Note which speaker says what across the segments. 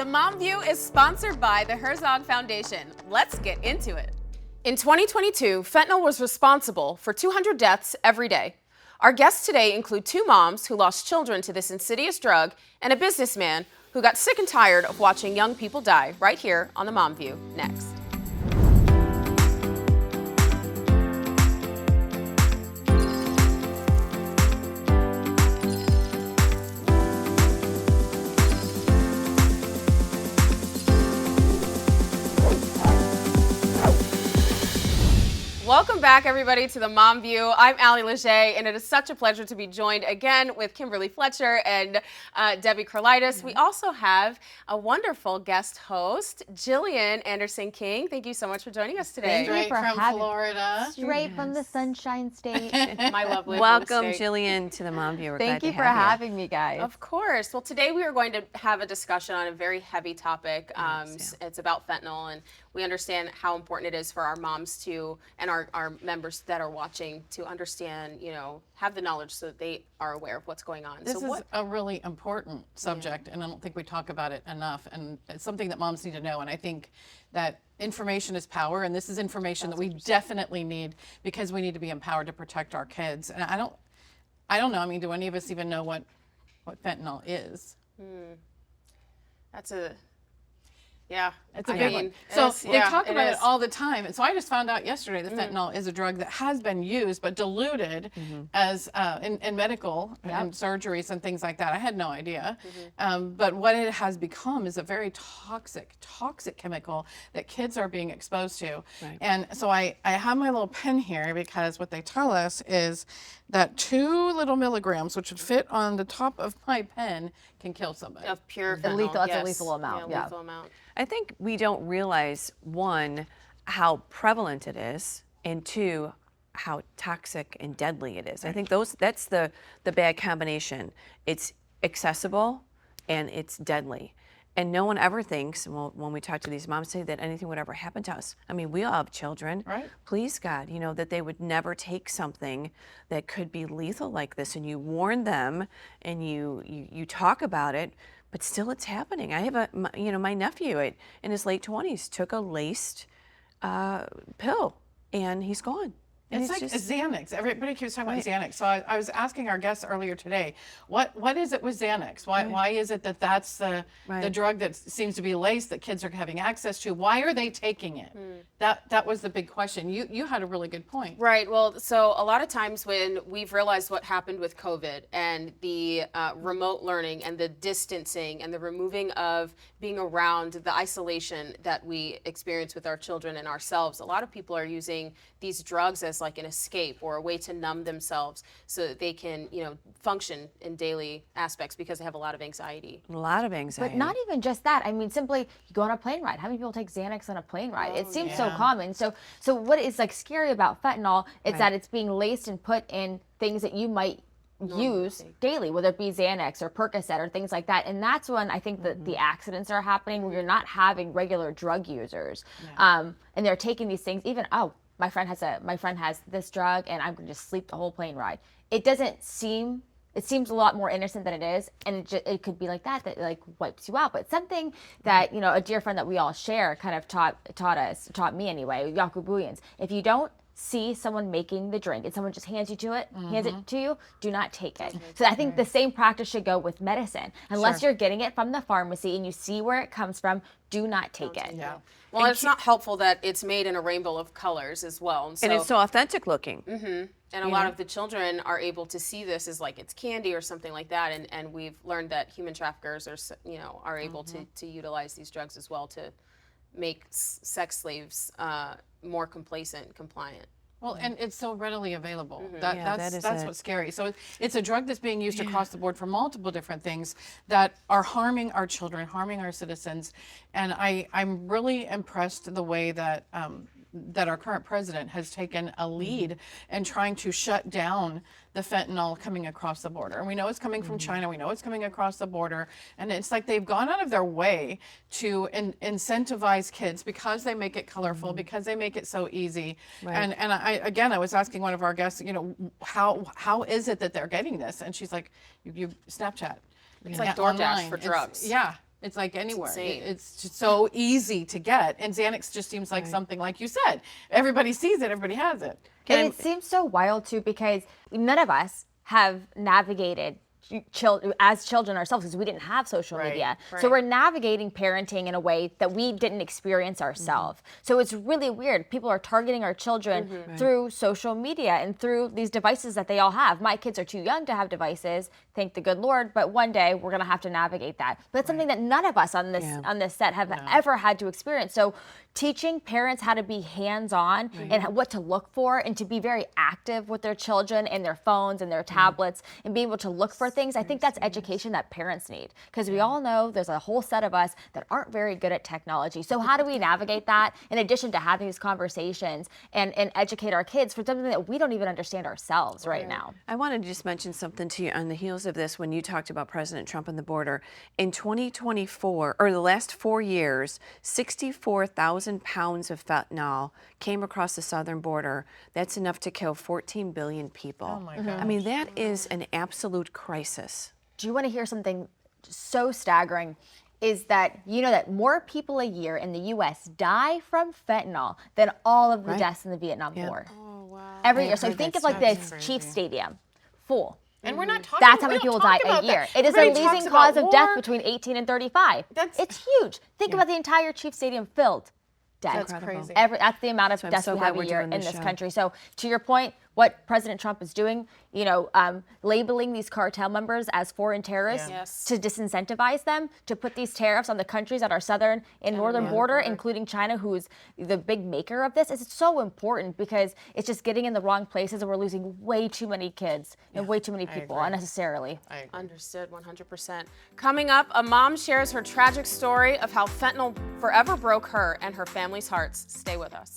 Speaker 1: The Mom View is sponsored by the Herzog Foundation. Let's get into it. In 2022, fentanyl was responsible for 200 deaths every day. Our guests today include two moms who lost children to this insidious drug and a businessman who got sick and tired of watching young people die, right here on The Mom View. Next. Welcome back, everybody, to The Mom View. I'm Allie Leger, and it is such a pleasure to be joined again with Kimberly Fletcher and Debbie Carlitis. We also have a wonderful guest host, Jillian Anderson-King. Thank you so much for joining us today.
Speaker 2: Straight from Florida.
Speaker 3: Straight from the Sunshine State.
Speaker 1: My lovely
Speaker 4: Welcome,
Speaker 1: state.
Speaker 4: Jillian, to The Mom View. We're glad
Speaker 3: Thank you
Speaker 4: to
Speaker 3: for
Speaker 4: have
Speaker 3: having me, guys.
Speaker 1: Of course. Well, today we are going to have a discussion on a very heavy topic. It's about fentanyl, and we understand how important it is for our moms to, and our members that are watching to understand, have the knowledge so that they are aware of what's going on.
Speaker 2: This is a really important subject, and I don't think we talk about it enough, and it's something that moms need to know, and I think that information is power, and this is information that we definitely need because we need to be empowered to protect our kids. And I don't know, I mean, do any of us even know what fentanyl is?
Speaker 1: It's
Speaker 2: a big one. So they talk about it all the time. And so I just found out yesterday that fentanyl is a drug that has been used but diluted as in medical and surgeries and things like that. I had no idea. But what it has become is a very toxic chemical that kids are being exposed to. Right. And so I have my little pen here because what they tell us is that 2 little milligrams, which would fit on the top of my pen, can kill somebody.
Speaker 1: Of pure fentanyl.
Speaker 3: Lethal, that's a lethal amount.
Speaker 1: Yeah, lethal amount.
Speaker 4: I think we don't realize, one, how prevalent it is, and two, how toxic and deadly it is. I think that's the bad combination. It's accessible and it's deadly. And no one ever thinks, well, when we talk to these moms, say that anything would ever happen to us. I mean, we all have children.
Speaker 2: Right.
Speaker 4: Please, God, that they would never take something that could be lethal like this. And you warn them and you talk about it, but still it's happening. I have my nephew in his late 20s took a laced pill and he's gone.
Speaker 2: It's like Xanax. Everybody keeps talking about Xanax. So I was asking our guests earlier today, what is it with Xanax? Why is it that that's the drug that seems to be laced that kids are having access to? Why are they taking it? That was the big question. You had a really good point.
Speaker 1: Right. Well, so a lot of times when we've realized what happened with COVID and the remote learning and the distancing and the removing of being around, the isolation that we experience with our children and ourselves, a lot of people are using these drugs as like an escape or a way to numb themselves so that they can, function in daily aspects because they have a lot of anxiety.
Speaker 4: A lot of anxiety.
Speaker 3: But not even just that. I mean, simply you go on a plane ride. How many people take Xanax on a plane ride? It seems so common. So what is like scary about fentanyl is that it's being laced and put in things that you might use daily, whether it be Xanax or Percocet or things like that. And that's when I think that the accidents are happening where you're not having regular drug users. And they're taking these things even, my friend has this drug and I'm going to just sleep the whole plane ride. It seems a lot more innocent than it is, and it could be like that like wipes you out. But something that a dear friend that we all share kind of taught me anyway, Yakubuyans. If you don't see someone making the drink and someone just hands it to you, do not take it. So I think the same practice should go with medicine. Unless you're getting it from the pharmacy and you see where it comes from, do not take it.
Speaker 1: Yeah. Well, it's not helpful that it's made in a rainbow of colors as well. And
Speaker 4: it's so authentic looking.
Speaker 1: And a lot of the children are able to see this as like it's candy or something like that. And we've learned that human traffickers are able to utilize these drugs as well to make sex slaves more complacent, compliant.
Speaker 2: Well, and it's so readily available. That's what's scary. So it's a drug that's being used across the board for multiple different things that are harming our children, harming our citizens. And I'm really impressed the way that that our current president has taken a lead in trying to shut down the fentanyl coming across the border. And we know it's coming from China. We know it's coming across the border. And it's like they've gone out of their way to incentivize kids because they make it colorful, because they make it so easy. Right. And I was asking one of our guests, how is it that they're getting this? And she's like, you Snapchat.
Speaker 1: It's like DoorDash for drugs.
Speaker 2: It's like anywhere.
Speaker 1: insane.
Speaker 2: It's just so easy to get. And Xanax just seems like something, like you said, everybody sees it, everybody has it.
Speaker 3: And it seems so wild too, because none of us have navigated as children ourselves, because we didn't have social media. So we're navigating parenting in a way that we didn't experience ourselves. So it's really weird. People are targeting our children through social media and through these devices that they all have. My kids are too young to have devices, thank the good Lord, but one day we're gonna have to navigate that. But it's something that none of us on this set have ever had to experience. So teaching parents how to be hands-on and what to look for, and to be very active with their children and their phones and their tablets, and be able to look for things. I think that's education that parents need, because we all know there's a whole set of us that aren't very good at technology. So how do we navigate that, in addition to having these conversations and educate our kids for something that we don't even understand ourselves right now?
Speaker 4: I wanted to just mention something to you on the heels of this when you talked about President Trump and the border. In 2024, or the last 4 years, 64,000 pounds of fentanyl came across the southern border. That's enough to kill 14 billion people.
Speaker 2: Oh my gosh.
Speaker 4: I mean, that is an absolute crisis.
Speaker 3: Do you want to hear something so staggering? Is that you know that more people a year in the U.S. die from fentanyl than all of the deaths in the Vietnam War.
Speaker 1: Oh, wow.
Speaker 3: Every year. So
Speaker 4: heard
Speaker 3: think
Speaker 4: that
Speaker 3: of like
Speaker 2: stat.
Speaker 3: this
Speaker 2: That's
Speaker 3: Chiefs
Speaker 2: crazy.
Speaker 3: Stadium full.
Speaker 2: And we're not talking.
Speaker 3: That's how
Speaker 2: we
Speaker 3: many
Speaker 2: don't
Speaker 3: people die
Speaker 2: talk
Speaker 3: a
Speaker 2: about
Speaker 3: year.
Speaker 2: that.
Speaker 3: It is a
Speaker 2: Everybody
Speaker 3: leading
Speaker 2: talks
Speaker 3: cause
Speaker 2: about
Speaker 3: of death
Speaker 2: war.
Speaker 3: between 18 and 35. It's huge. Think about the entire Chiefs Stadium filled. Dead.
Speaker 2: That's crazy.
Speaker 3: That's the amount of
Speaker 4: I'm
Speaker 3: deaths
Speaker 4: so
Speaker 3: we
Speaker 4: glad
Speaker 3: have a
Speaker 4: we're
Speaker 3: year
Speaker 4: doing
Speaker 3: in
Speaker 4: this
Speaker 3: this
Speaker 4: show.
Speaker 3: country. So to your point, what President Trump is doing, labeling these cartel members as foreign terrorists
Speaker 1: Yes.
Speaker 3: to disincentivize them, to put these tariffs on the countries at our southern and northern border, including China, who is the big maker of this, is so important, because it's just getting in the wrong places, and we're losing way too many kids and way too many people
Speaker 2: agree.
Speaker 3: unnecessarily.
Speaker 1: Understood, 100%. Coming up, a mom shares her tragic story of how fentanyl forever broke her and her family's hearts. Stay with us.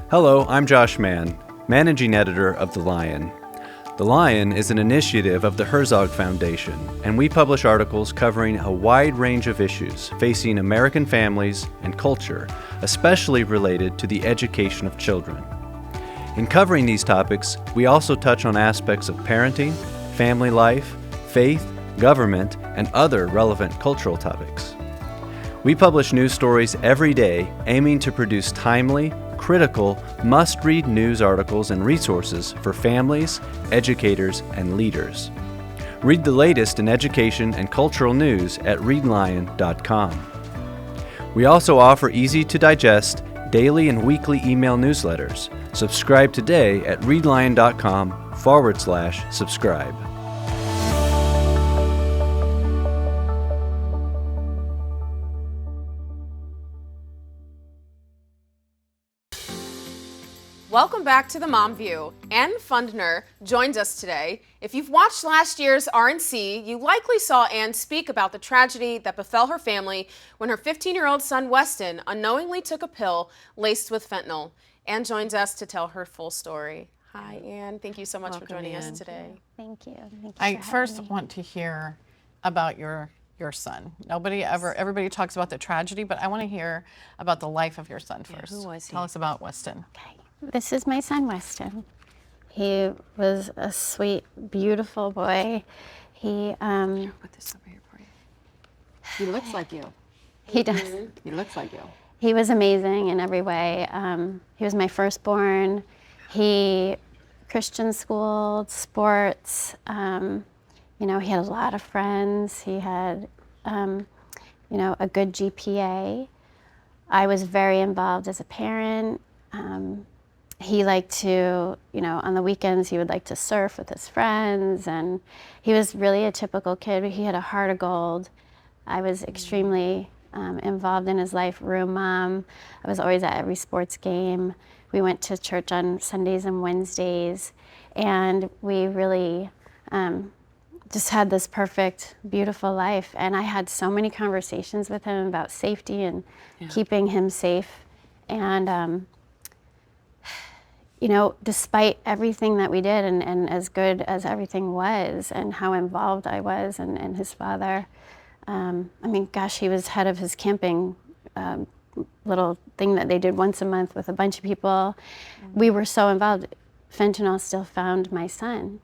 Speaker 5: Hello, I'm Josh Mann, Managing Editor of The Lion. The Lion is an initiative of the Herzog Foundation, and we publish articles covering a wide range of issues facing American families and culture, especially related to the education of children. In covering these topics, we also touch on aspects of parenting, family life, faith, government, and other relevant cultural topics. We publish news stories every day, aiming to produce timely, critical, must-read news articles and resources for families, educators, and leaders. Read the latest in education and cultural news at readlion.com. We also offer easy-to-digest daily and weekly email newsletters. Subscribe today at readlion.com/subscribe.
Speaker 1: Welcome back to the Mom View. Ann Fundner joins us today. If you've watched last year's RNC, you likely saw Ann speak about the tragedy that befell her family when her 15-year-old son Weston unknowingly took a pill laced with fentanyl. Ann joins us to tell her full story. Hi, Ann. Thank you so much for joining us today.
Speaker 6: Thank you. Thank you
Speaker 2: I
Speaker 6: for
Speaker 2: first
Speaker 6: having me.
Speaker 2: want to hear about your son. Everybody talks about the tragedy, but I want to hear about the life of your son first.
Speaker 4: who was he?
Speaker 2: Tell us about Weston.
Speaker 6: Okay. This is my son, Weston. He was a sweet, beautiful boy. He
Speaker 4: Put this over here for you.
Speaker 7: He looks like you.
Speaker 6: he does.
Speaker 7: He looks like you.
Speaker 6: He was amazing in every way. He was my firstborn. He Christian schooled, sports. He had a lot of friends. He had, a good GPA. I was very involved as a parent. He liked to, on the weekends, he would like to surf with his friends, and he was really a typical kid. He had a heart of gold. I was extremely involved in his life, room mom. I was always at every sports game. We went to church on Sundays and Wednesdays, and we really just had this perfect, beautiful life. And I had so many conversations with him about safety and keeping him safe. And despite everything that we did, and as good as everything was, and how involved I was, and his father, he was head of his camping little thing that they did once a month with a bunch of people. We were so involved. Fentanyl still found my son.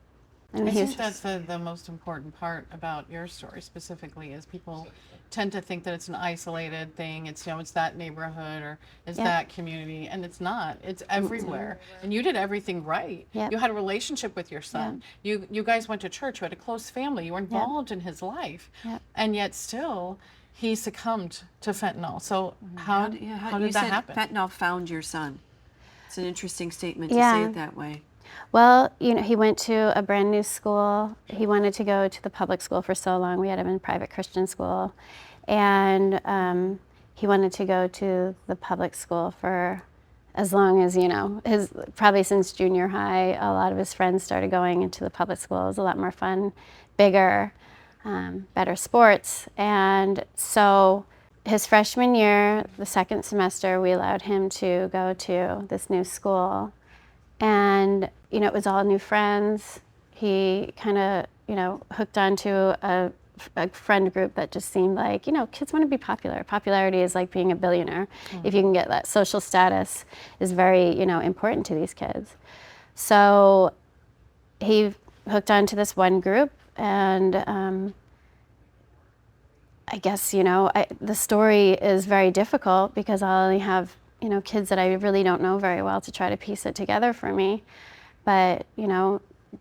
Speaker 2: I think that's the most important part about your story specifically is people tend to think that it's an isolated thing. It's, it's that neighborhood or it's that community, and it's not. It's everywhere. And you did everything right. You had a relationship with your son. You guys went to church. You had a close family. You were involved in his life. And yet still, he succumbed to fentanyl. So how did that happen?
Speaker 4: Fentanyl found your son. It's an interesting statement to say it that way.
Speaker 6: Well, he went to a brand new school. He wanted to go to the public school for so long. We had him in private Christian school. And he wanted to go to the public school for as long as, probably since junior high. A lot of his friends started going into the public school. It was a lot more fun, bigger, better sports. And so his freshman year, the second semester, we allowed him to go to this new school. And, it was all new friends. He kind of, hooked onto a friend group that just seemed like, kids want to be popular. Popularity is like being a billionaire. If you can get that social status is very, important to these kids. So he hooked onto this one group, and I guess, the story is very difficult because I only have, kids that I really don't know very well to try to piece it together for me. But,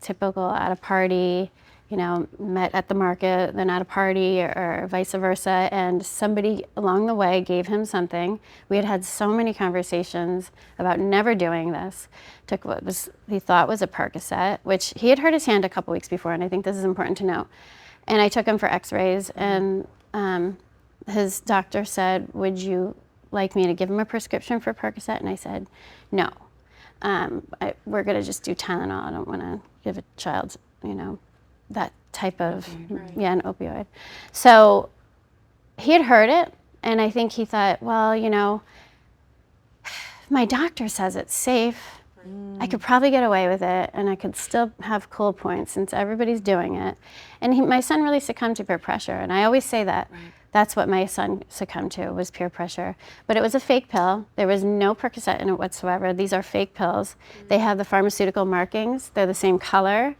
Speaker 6: typical at a party, met at the market, then at a party, or vice versa. And somebody along the way gave him something. We had so many conversations about never doing this. Took what he thought was a Percocet, which he had hurt his hand a couple weeks before, and I think this is important to note. And I took him for x-rays, and his doctor said, "Would you like me to give him a prescription for Percocet?" And I said, "No. We're going to just do Tylenol. I don't want to give a child, that type of, an opioid." So he had heard it, and I think he thought, well, my doctor says it's safe. I could probably get away with it, and I could still have cool points since everybody's doing it. And my son really succumbed to peer pressure, and I always say that. That's what my son succumbed to, was peer pressure. But it was a fake pill. There was no Percocet in it whatsoever. These are fake pills. They have the pharmaceutical markings. They're the same color.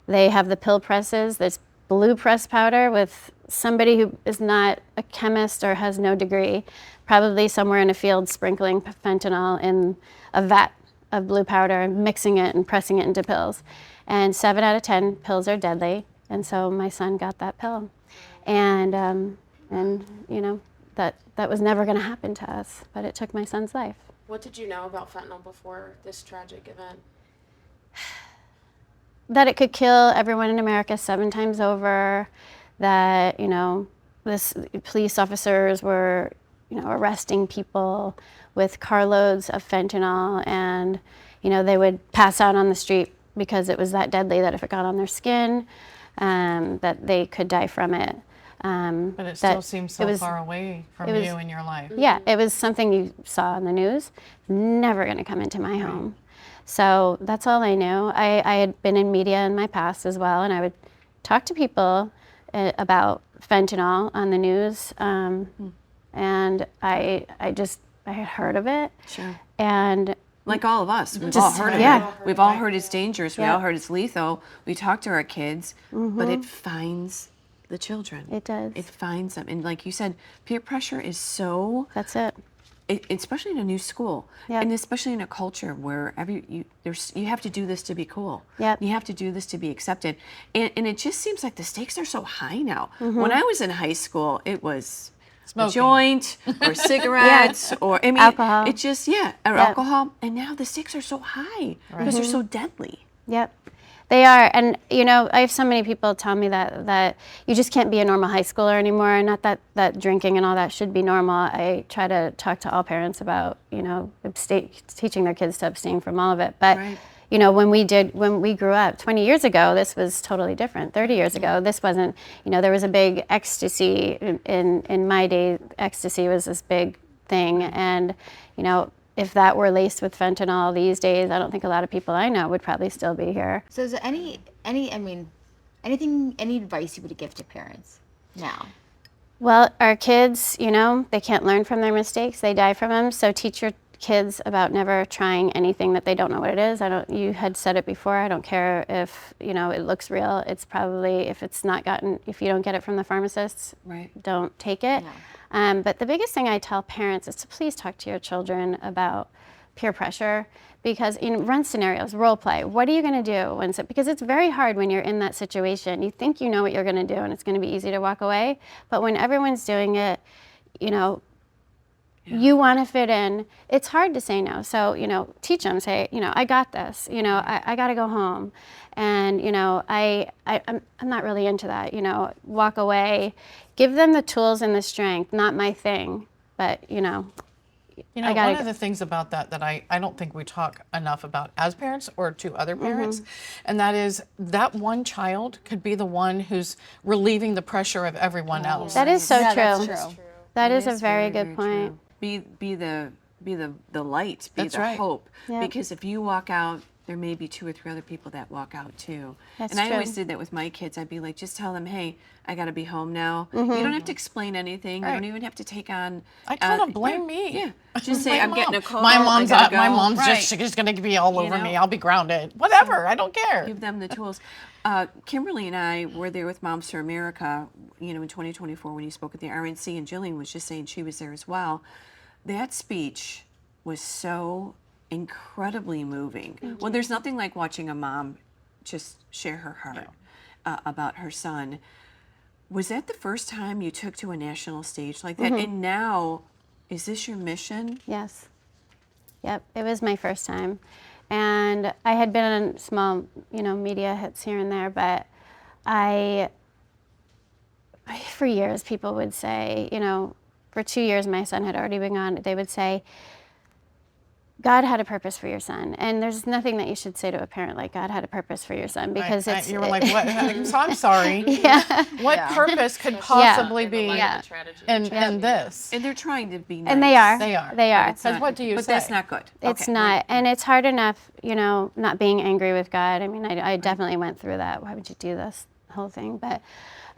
Speaker 6: They have the pill presses. There's blue press powder with somebody who is not a chemist or has no degree, probably somewhere in a field sprinkling fentanyl in a vat of blue powder and mixing it and pressing it into pills. And 7 out of 10 pills are deadly. And so my son got that pill. And that was never going to happen to us, but it took my son's life.
Speaker 1: What did you know about fentanyl before this tragic event?
Speaker 6: That it could kill everyone in America 7 times over, that, police officers were, arresting people with carloads of fentanyl, and, they would pass out on the street because it was that deadly that if it got on their skin, that they could die from it.
Speaker 2: But it still seems so far away from you in your life.
Speaker 6: Yeah, it was something you saw on the news. Never going to come into my home. So that's all I knew. I had been in media in my past as well, and I would talk to people about fentanyl on the news. And I had heard of it.
Speaker 4: Sure.
Speaker 6: And
Speaker 4: like all of us, we've all heard of it. We've all heard it's dangerous. We all heard it's lethal. We talk to our kids, but it finds the children.
Speaker 6: It does.
Speaker 4: It finds them. And like you said, peer pressure is so...
Speaker 6: That's it.
Speaker 4: Especially in a new school, and especially in a culture where you have to do this to be cool.
Speaker 6: Yep.
Speaker 4: You have to do this to be accepted. And it just seems like the stakes are so high now. When I was in high school, it was a joint or cigarettes or
Speaker 6: alcohol.
Speaker 4: It just, or alcohol. And now the stakes are so high because they're so deadly.
Speaker 6: Yep. They are, and I have so many people tell me that you just can't be a normal high schooler anymore. Not that drinking and all that should be normal. I try to talk to all parents about teaching their kids to abstain from all of it. But when we grew up 20 years ago, this was totally different. 30 years ago, this wasn't. There was a big ecstasy in my day. Ecstasy was this big thing, and if that were laced with fentanyl these days, I don't think a lot of people I know would probably still be here.
Speaker 3: So is there any advice you would give to parents now?
Speaker 6: Well, our kids, they can't learn from their mistakes. They die from them. So teach your kids about never trying anything that they don't know what it is. You had said it before, I don't care if, you know, it looks real. It's probably, if you don't get it from the pharmacists,
Speaker 4: Right.
Speaker 6: don't take it. But the biggest thing I tell parents is to please talk to your children about peer pressure, because run scenarios, role play. What are you going to do because it's very hard when you're in that situation. You think you know what you're going to do and it's going to be easy to walk away, but when everyone's doing it, you know, you want to fit in. It's hard to say no. So, you know, teach them, say, you know, I got this, you know, I got to go home. And, you know, I'm not really into that, you know, walk away, give them the tools and the strength, not my thing, but, you know.
Speaker 2: You know, one of the things about that I don't think we talk enough about as parents or to other parents, and that is that one child could be the one who's relieving the pressure of everyone else.
Speaker 6: That is so
Speaker 7: Yeah,
Speaker 6: true.
Speaker 7: that's true.
Speaker 6: That is a very good point.
Speaker 4: Be the light, be
Speaker 2: That's
Speaker 4: the
Speaker 2: right.
Speaker 4: hope.
Speaker 6: Yep.
Speaker 4: Because if you walk out, there may be 2 or 3 other people that walk out too.
Speaker 6: That's
Speaker 4: and I always
Speaker 6: true.
Speaker 4: did that with my kids. I'd be like, just tell them, hey, I got to be home now. You don't have to explain anything. You don't even have to take on.
Speaker 2: I told them, blame me.
Speaker 4: Yeah, just say
Speaker 2: My
Speaker 4: I'm getting a
Speaker 2: mom.
Speaker 4: call.
Speaker 2: My
Speaker 4: I
Speaker 2: mom's
Speaker 4: gotta go. Right.
Speaker 2: just going to be all over
Speaker 4: know?
Speaker 2: me. I'll be grounded. Whatever. I don't care.
Speaker 4: Give them the tools. Kimberly and I were there with Moms for America, you know, in 2024 when you spoke at the RNC, and Jillian was just saying she was there as well. That speech was so incredibly moving. Well, there's nothing like watching a mom just share her heart about her son. Was that the first time you took to a national stage like that? And now, is this your mission?
Speaker 6: Yes. Yep, it was my first time. And I had been in small, you know, media hits here and there, but for years, people would say, you know, for 2 years, my son had already been gone. They would say, God had a purpose for your son. And there's nothing that you should say to a parent like God had a purpose for your son, because
Speaker 2: you were like, what? I'm sorry.
Speaker 6: Yeah.
Speaker 2: What purpose could possibly be
Speaker 6: Yeah.
Speaker 2: in this?
Speaker 4: And they're trying to be nice.
Speaker 6: And they are.
Speaker 2: They are.
Speaker 6: They are.
Speaker 2: Because what do you
Speaker 4: But
Speaker 2: say?
Speaker 4: that's not good.
Speaker 6: It's
Speaker 4: Okay.
Speaker 6: not. And it's hard enough, you know, not being angry with God. I mean, I definitely went through that. Why would you do this whole thing? But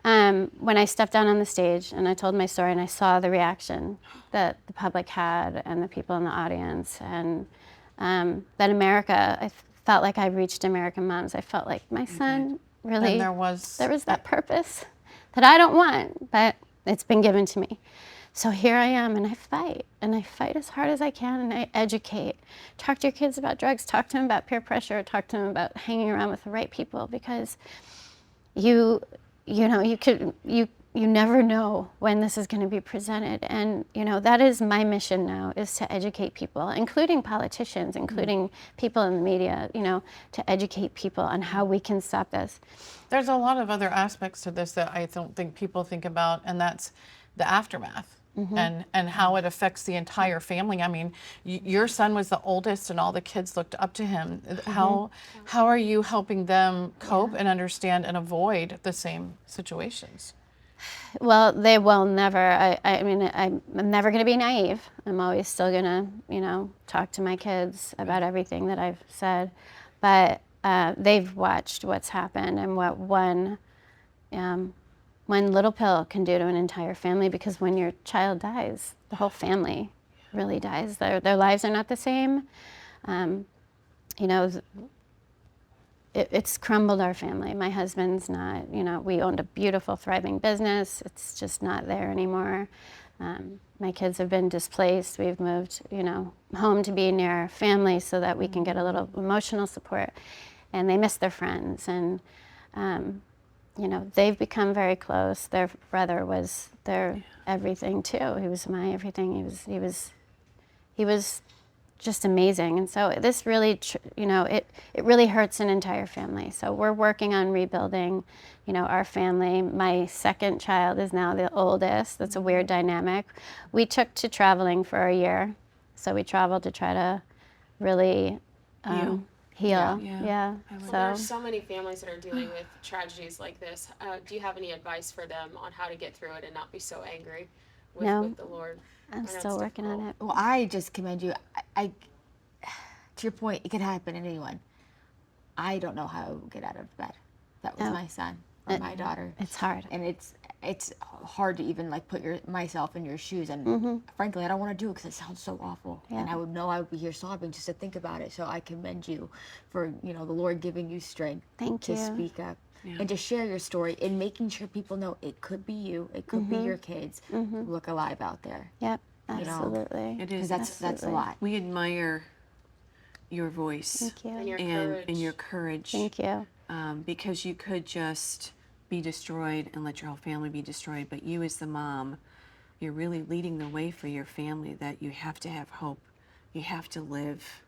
Speaker 6: when I stepped down on the stage and I told my story and I saw the reaction that the public had and the people in the audience, and that America, I felt like I reached American moms. I felt like my son really,
Speaker 2: And there was
Speaker 6: that purpose that I don't want, but it's been given to me. So here I am, and I fight as hard as I can, and I educate. Talk to your kids about drugs, talk to them about peer pressure, talk to them about hanging around with the right people, because you never know when this is going to be presented. And, you know, that is my mission now, is to educate people, including politicians, including people in the media, you know, to educate people on how we can stop this.
Speaker 2: There's a lot of other aspects to this that I don't think people think about, and that's the aftermath. And how it affects the entire family. I mean, your son was the oldest, and all the kids looked up to him. How are you helping them cope and understand and avoid the same situations?
Speaker 6: Well, they will never. I mean, I'm never going to be naive. I'm always still going to, you know, talk to my kids about everything that I've said. But they've watched what's happened and what one little pill can do to an entire family, because when your child dies, the whole family really dies. Their lives are not the same. You know, it's crumbled our family. My husband's not, you know, we owned a beautiful, thriving business. It's just not there anymore. My kids have been displaced. We've moved, you know, home to be near our family so that we can get a little emotional support. And they miss their friends. And, you know, they've become very close. Their brother was their everything too. He was my everything. He was just amazing. And so this really, you know, it really hurts an entire family. So we're working on rebuilding, you know, our family. My second child is now the oldest. That's a weird dynamic. We took to traveling for a year. So we traveled to try to really heal. Yeah.
Speaker 1: Well, there are so many families that are dealing with tragedies like this. Do you have any advice for them on how to get through it and not be so angry with the Lord?
Speaker 6: I'm still working on it.
Speaker 3: Well, I just commend you. I to your point, it could happen to anyone. I don't know how I would get out of bed. That was my son. or my daughter.
Speaker 6: It's hard.
Speaker 3: And it's hard to even like put myself in your shoes. And frankly, I don't want to do it because it sounds so awful.
Speaker 6: Yeah.
Speaker 3: And I would be here sobbing just to think about it. So I commend you for, the Lord giving you strength
Speaker 6: Thank
Speaker 3: to
Speaker 6: you.
Speaker 3: speak up and to share your story and making sure people know it could be you, it could be your kids who look alive out there.
Speaker 6: Yep, absolutely.
Speaker 4: It is.
Speaker 3: That's a lot.
Speaker 4: We admire your voice
Speaker 6: Thank you.
Speaker 1: And your
Speaker 4: and
Speaker 1: courage.
Speaker 4: your courage.
Speaker 6: Thank you.
Speaker 4: Because you could just be destroyed and let your whole family be destroyed, but you as the mom, you're really leading the way for your family that you have to have hope. You have to live.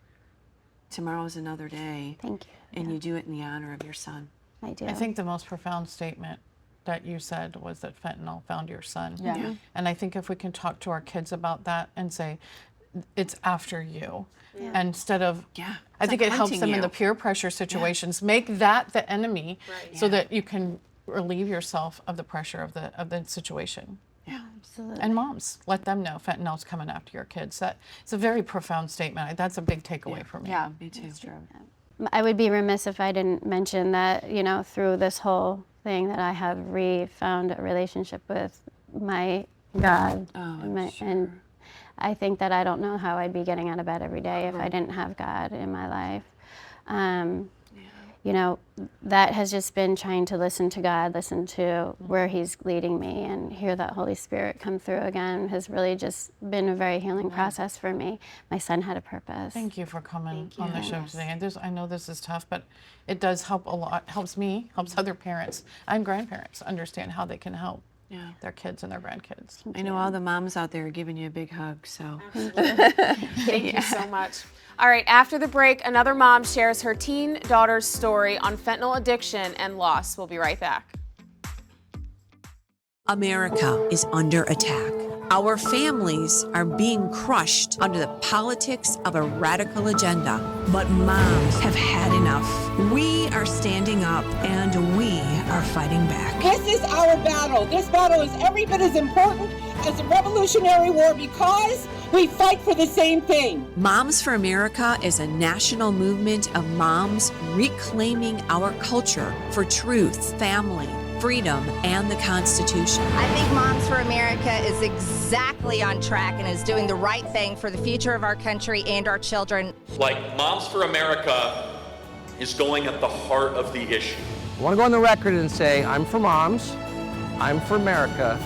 Speaker 4: Tomorrow's another day.
Speaker 6: Thank you.
Speaker 4: And you do it in the honor of your son.
Speaker 6: I do.
Speaker 2: I think the most profound statement that you said was that fentanyl found your son.
Speaker 7: Yeah.
Speaker 2: And I think if we can talk to our kids about that and say, it's after you, instead of, I think
Speaker 4: like
Speaker 2: it helps
Speaker 4: hunting
Speaker 2: them in
Speaker 4: you.
Speaker 2: the peer pressure situations. Make that the enemy so that you can relieve yourself of the pressure of the situation.
Speaker 6: Absolutely.
Speaker 2: And moms, let them know fentanyl's coming after your kids. It's a very profound statement. That's a big takeaway for me.
Speaker 7: Yeah,
Speaker 4: Me too.
Speaker 7: it's true.
Speaker 6: I would be remiss if I didn't mention that, through this whole thing that I have found a relationship with my God. And I think that I don't know how I'd be getting out of bed every day if I didn't have God in my life. That has just been trying to listen to God, listen to where He's leading me, and hear that Holy Spirit come through again has really just been a very healing process for me. My son had a purpose.
Speaker 2: Thank you for coming on the show today. And I know this is tough, but it does help a lot. Helps me, helps other parents and grandparents understand how they can help their kids and their grandkids.
Speaker 4: I know all the moms out there are giving you a big hug, so.
Speaker 1: Thank you so much. All right, after the break, another mom shares her teen daughter's story on fentanyl addiction and loss. We'll be right back.
Speaker 8: America is under attack. Our families are being crushed under the politics of a radical agenda. But moms have had enough. We are standing up and we are fighting back.
Speaker 9: This is our battle. This battle is every bit as important as the Revolutionary War because we fight for the same thing.
Speaker 8: Moms for America is a national movement of moms reclaiming our culture for truth, family, freedom, and the Constitution.
Speaker 10: I think Moms for America is exactly on track and is doing the right thing for the future of our country and our children.
Speaker 11: Like Moms for America is going at the heart of the issue.
Speaker 12: I want to go on the record and say I'm for moms, I'm for America,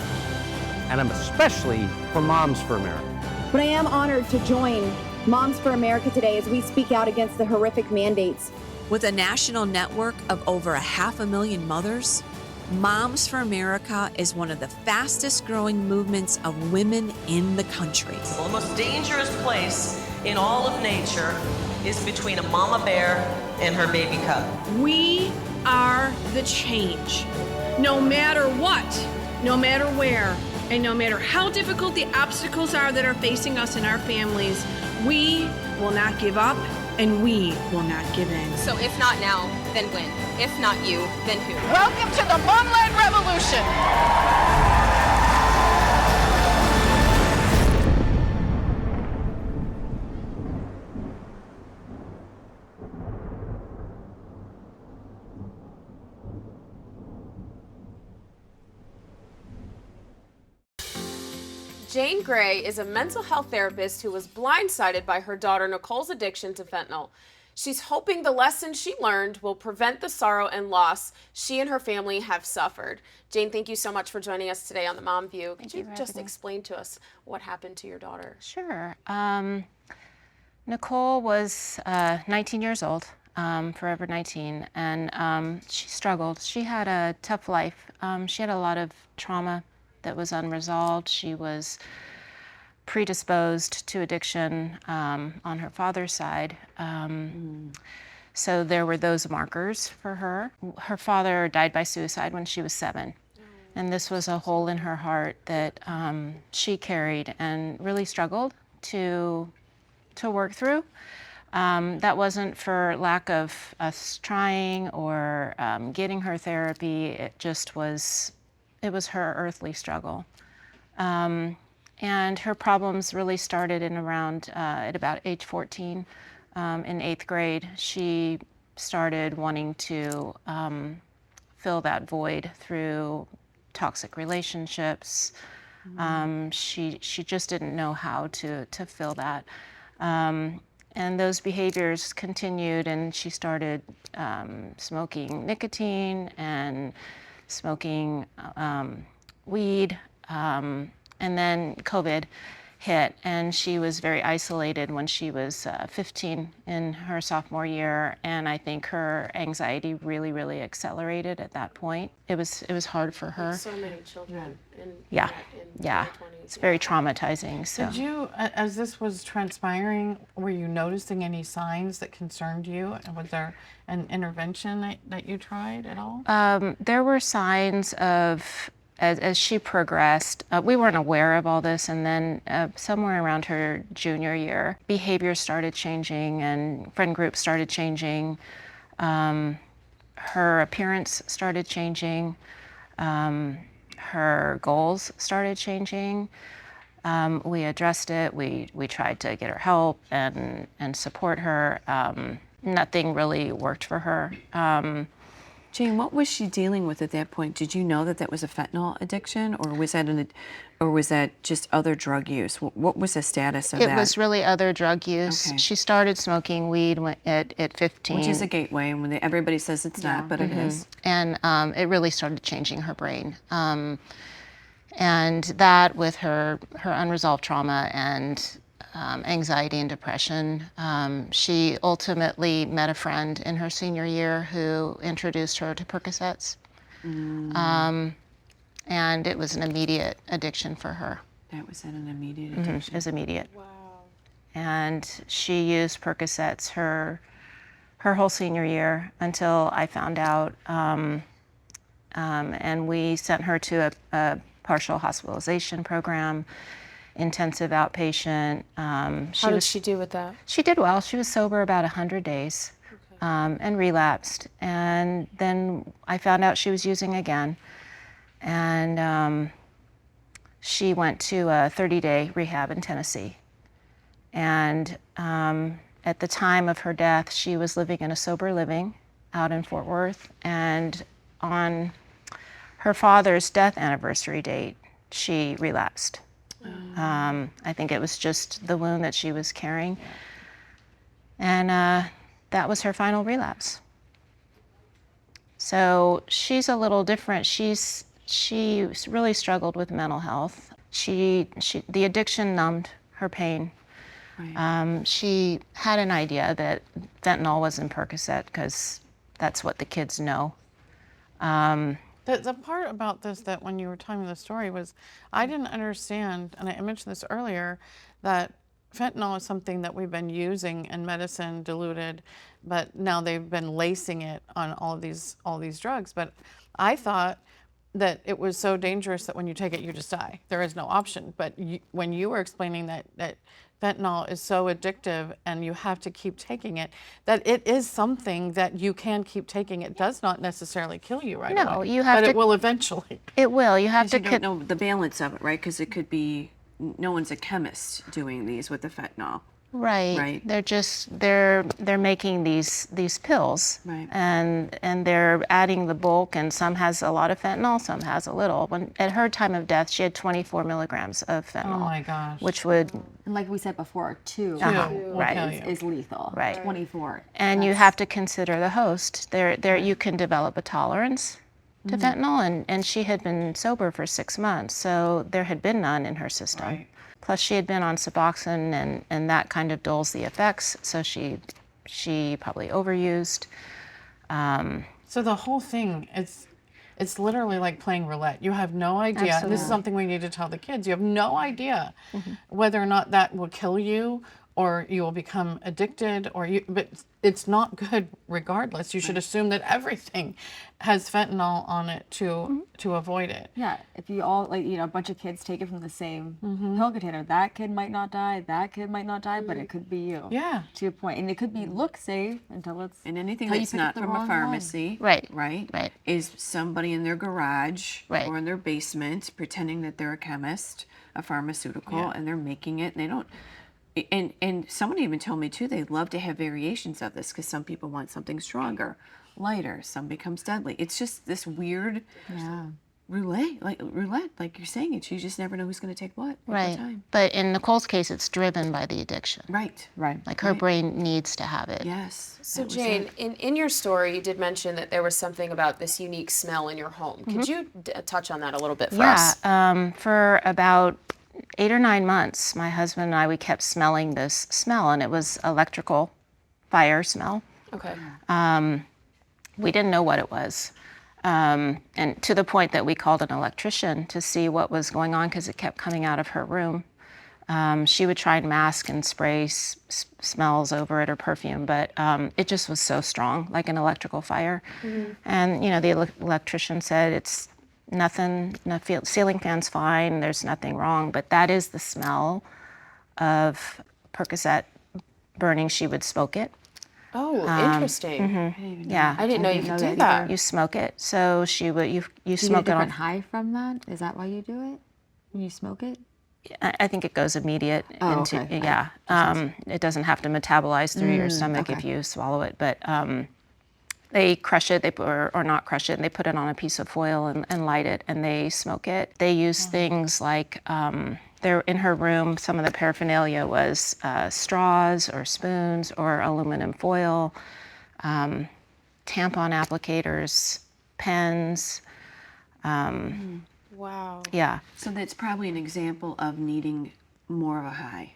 Speaker 12: and I'm especially for Moms for America.
Speaker 13: But I am honored to join Moms for America today as we speak out against the horrific mandates.
Speaker 8: With a national network of over 500,000 mothers, Moms for America is one of the fastest growing movements of women in the country.
Speaker 14: The most dangerous place in all of nature is between a mama bear and her baby cub.
Speaker 15: We are the change. No matter what, no matter where, and no matter how difficult the obstacles are that are facing us and our families, we will not give up and we will not give in.
Speaker 1: So if not now, then when? If not you, then who?
Speaker 2: Welcome to the Mom-Led Revolution.
Speaker 1: Jane Gray is a mental health therapist who was blindsided by her daughter Nicole's addiction to fentanyl. She's hoping the lessons she learned will prevent the sorrow and loss she and her family have suffered. Jane, thank you so much for joining us today on the Mom View. Could you just explain to us what happened to your daughter?
Speaker 16: Sure. Nicole was 19 years old, forever 19, and she struggled. She had a tough life. She had a lot of trauma that was unresolved. She was predisposed to addiction on her father's side. So there were those markers for her. Her father died by suicide when she was 7. And this was a hole in her heart that she carried and really struggled to work through. That wasn't for lack of us trying or getting her therapy. It just was, it was her earthly struggle. And her problems really started in around, at about age 14. In 8th grade, she started wanting to fill that void through toxic relationships. She just didn't know how to fill that. And those behaviors continued, and she started smoking nicotine and smoking weed. And then COVID hit, and she was very isolated when she was 15 in her sophomore year, and I think her anxiety really, really accelerated at that point. It was hard for her.
Speaker 1: So many children.
Speaker 16: Yeah. It's very traumatizing. So.
Speaker 2: Did you, as this was transpiring, were you noticing any signs that concerned you? Was there an intervention that you tried at all?
Speaker 16: There were signs of, as she progressed, we weren't aware of all this, and then somewhere around her junior year, behavior started changing and friend groups started changing. Her appearance started changing. Her goals started changing. We addressed it. We tried to get her help and support her. Nothing really worked for her.
Speaker 4: Jane, what was she dealing with at that point? Did you know that was a fentanyl addiction, or was that just other drug use? What was the status of that?
Speaker 16: It was really other drug use. Okay. She started smoking weed at 15.
Speaker 4: Which is a gateway, and everybody says it's not, but it is.
Speaker 16: And it really started changing her brain. And that, with her unresolved trauma and anxiety and depression. She ultimately met a friend in her senior year who introduced her to Percocets. And it was an immediate addiction for her.
Speaker 4: That was an immediate addiction?
Speaker 16: It was immediate.
Speaker 1: Wow.
Speaker 16: And she used Percocets her whole senior year until I found out. And we sent her to a partial hospitalization program. Intensive outpatient.
Speaker 1: How did she do with that?
Speaker 16: She did well. She was sober about 100 days and relapsed. And then I found out she was using again. And she went to a 30-day rehab in Tennessee. And at the time of her death, she was living in a sober living out in Fort Worth. And on her father's death anniversary date, she relapsed. I think it was just the wound that she was carrying. And that was her final relapse. So she's a little different. She really struggled with mental health. The addiction numbed her pain. Right. She had an idea that fentanyl was in Percocet because that's what the kids know.
Speaker 2: The part about this that when you were telling me the story was, I didn't understand, and I mentioned this earlier, that fentanyl is something that we've been using in medicine, diluted, but now they've been lacing it on all these drugs. But I thought that it was so dangerous that when you take it, you just die. There is no option. But when you were explaining that fentanyl is so addictive and you have to keep taking it, that it is something that you can keep taking. It does not necessarily kill you right away.
Speaker 16: No, you have to.
Speaker 2: But it will eventually.
Speaker 16: It will. You have to.
Speaker 4: You don't know the balance of it, right? Because it could be, no one's a chemist doing these with the fentanyl.
Speaker 16: Right. They're making these pills. Right. And they're adding the bulk, and some has a lot of fentanyl, some has a little. When at her time of death, she had 24 milligrams of fentanyl. Oh
Speaker 2: my gosh.
Speaker 16: Which would,
Speaker 7: and like we said before, two
Speaker 16: right,
Speaker 7: is lethal.
Speaker 16: Right.
Speaker 7: 24.
Speaker 16: And you have to consider the host. You can develop a tolerance to fentanyl, and she had been sober for 6 months, so there had been none in her system. Right. Plus, she had been on Suboxone, and that kind of dulls the effects, so she probably overused.
Speaker 2: So the whole thing, it's literally like playing roulette. You have no idea.
Speaker 16: Absolutely.
Speaker 2: This is something we need to tell the kids. You have no idea whether or not that will kill you, or you will become addicted, but it's not good regardless. You should assume that everything has fentanyl on it to avoid it.
Speaker 7: Yeah, if you all, a bunch of kids take it from the same pill container, that kid might not die, that kid might not die, but it could be you.
Speaker 2: Yeah.
Speaker 7: To your point. And it could be look safe until it's...
Speaker 4: And anything that's not from a pharmacy, right, is somebody in their garage or in their basement pretending that they're a chemist, a pharmaceutical, and they're making it, and they don't... And someone even told me too, they love to have variations of this because some people want something stronger. lighter, some becomes deadly. It's just this weird roulette, like you're saying it. You just never know who's going to take what at
Speaker 16: Right.
Speaker 4: the time.
Speaker 16: But in Nicole's case, it's driven by the addiction.
Speaker 4: Right.
Speaker 16: Like her brain needs to have it.
Speaker 4: Yes.
Speaker 1: So Jane, in your story, you did mention that there was something about this unique smell in your home. Could you touch on that a little bit for us?
Speaker 16: For about 8 or 9 months, my husband and I, we kept smelling this smell, and it was electrical fire smell.
Speaker 1: Okay.
Speaker 16: We didn't know what it was. And to the point that we called an electrician to see what was going on because it kept coming out of her room. She would try and mask and spray smells over it or perfume, but it just was so strong, like an electrical fire. And, the electrician said, it's nothing, ceiling fan's fine, there's nothing wrong, but that is the smell of Percocet burning. She would smoke it.
Speaker 1: Oh, interesting.
Speaker 16: Yeah.
Speaker 1: I didn't know you could do that.
Speaker 16: You smoke it. So she would, you
Speaker 3: Do you
Speaker 16: smoke
Speaker 3: get a
Speaker 16: it on.
Speaker 3: different high from that? Is that why you do it? When you smoke it?
Speaker 16: I think it goes immediate into,
Speaker 3: okay.
Speaker 16: it doesn't have to metabolize through your stomach if you swallow it, but they crush it, or not crush it, and they put it on a piece of foil and light it, and they smoke it. They use things like, they're in her room, some of the paraphernalia was straws or spoons or aluminum foil, tampon applicators, pens.
Speaker 1: Wow.
Speaker 16: Yeah.
Speaker 4: So that's probably an example of needing more of a high.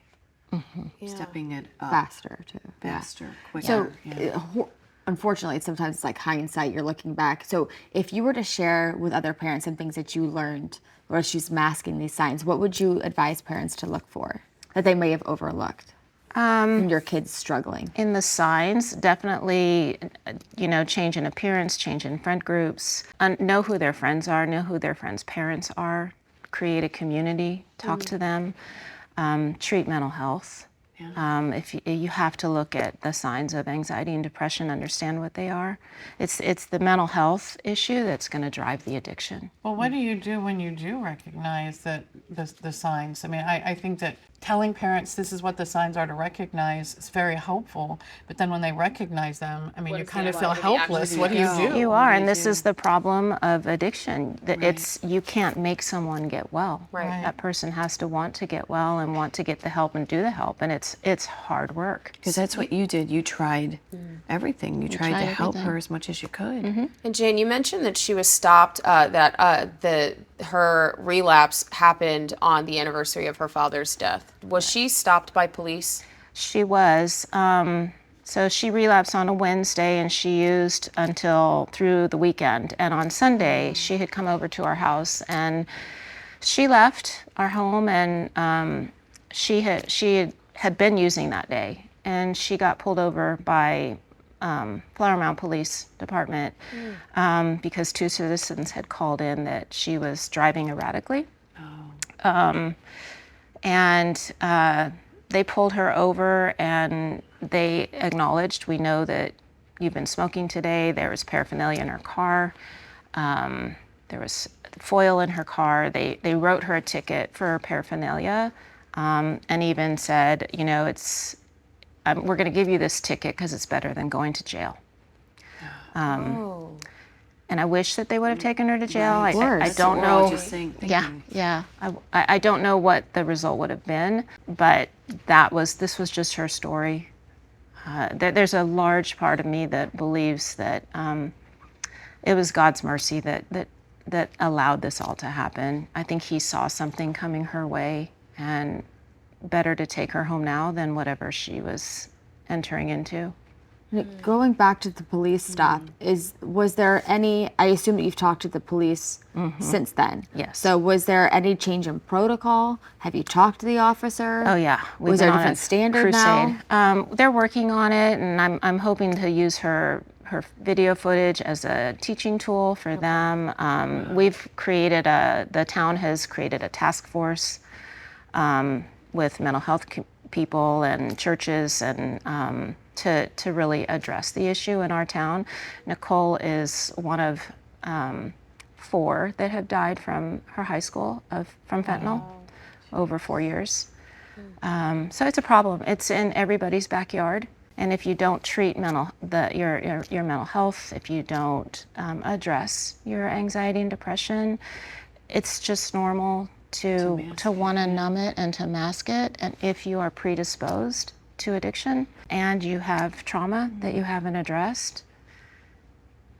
Speaker 4: Stepping it up.
Speaker 3: Faster, too.
Speaker 4: Faster, quicker.
Speaker 3: So, unfortunately, sometimes it's like hindsight, you're looking back. So if you were to share with other parents some things that you learned, or she's masking these signs, what would you advise parents to look for that they may have overlooked in your kids struggling?
Speaker 16: In the signs, definitely, change in appearance, change in friend groups, know who their friends are, know who their friends' parents are, create a community, talk to them, treat mental health. If you have to look at the signs of anxiety and depression, understand what they are. It's the mental health issue that's going to drive the addiction.
Speaker 2: Well, what do you do when you do recognize that the signs? I mean, I think that telling parents this is what the signs are to recognize is very helpful, but then when they recognize them, I mean, you kind of feel helpless. What do you do?
Speaker 16: You are, and this is the problem of addiction. That you can't make someone get well.
Speaker 1: Right.
Speaker 16: That person has to want to get well and want to get the help and do the help, and it's hard work.
Speaker 4: Because that's what you did. You tried everything. You tried to help her as much as you could.
Speaker 1: And Jane, you mentioned that she was stopped, her relapse happened on the anniversary of her father's death. Was she stopped by police?
Speaker 16: She was. So she relapsed on a Wednesday, and she used until through the weekend. And on Sunday, she had come over to our house, and she left our home, and she had been using that day, and she got pulled over by Flower Mound Police Department because 2 citizens had called in that she was driving erratically. And they pulled her over, and they acknowledged, we know that you've been smoking today. There was paraphernalia in her car. There was foil in her car. They wrote her a ticket for paraphernalia, and even said, we're going to give you this ticket because it's better than going to jail. And I wish that they would have taken her to jail. I don't know. I don't know what the result would have been, but this was just her story. There's a large part of me that believes that it was God's mercy that allowed this all to happen. I think He saw something coming her way, and better to take her home now than whatever she was entering into.
Speaker 3: Going back to the police stop, was there any, I assume that you've talked to the police since then.
Speaker 16: Yes.
Speaker 3: So was there any change in protocol? Have you talked to the officer?
Speaker 16: Oh yeah.
Speaker 3: Was there a different standard now?
Speaker 16: They're working on it, and I'm hoping to use her video footage as a teaching tool for them. We've created the town has created a task force with mental health people and churches, and to really address the issue in our town. Nicole is one of 4 that have died from her high school from fentanyl over 4 years. So it's a problem. It's in everybody's backyard. And if you don't treat your mental health, if you don't address your anxiety and depression, it's just normal to want to numb it and to mask it. And if you are predisposed to addiction and you have trauma that you haven't addressed,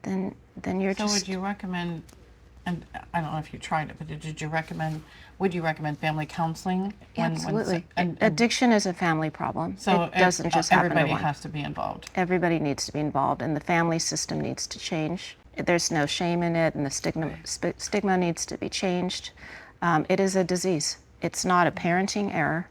Speaker 16: then you're
Speaker 2: So would you recommend, and I don't know if you tried it, but would you recommend family counseling?
Speaker 16: Absolutely. Addiction is a family problem.
Speaker 2: So
Speaker 16: it doesn't just happen to
Speaker 2: everybody
Speaker 16: one.
Speaker 2: has to be involved.
Speaker 16: Everybody needs to be involved, and the family system needs to change. There's no shame in it, and the stigma needs to be changed. It is a disease. It's not a parenting error.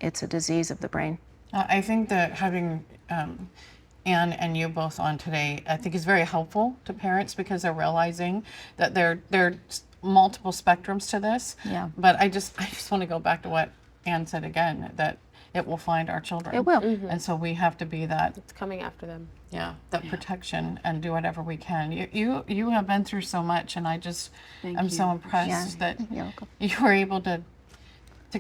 Speaker 16: It's a disease of the brain.
Speaker 2: I think that having Anne and you both on today, I think is very helpful to parents because they're realizing that there are multiple spectrums to this.
Speaker 3: Yeah.
Speaker 2: But I just want to go back to what Anne said again, that it will find our children.
Speaker 16: It will.
Speaker 2: And so we have to be that.
Speaker 1: It's coming after them.
Speaker 2: Yeah, that protection and do whatever we can. You have been through so much, and I'm so impressed that you were able to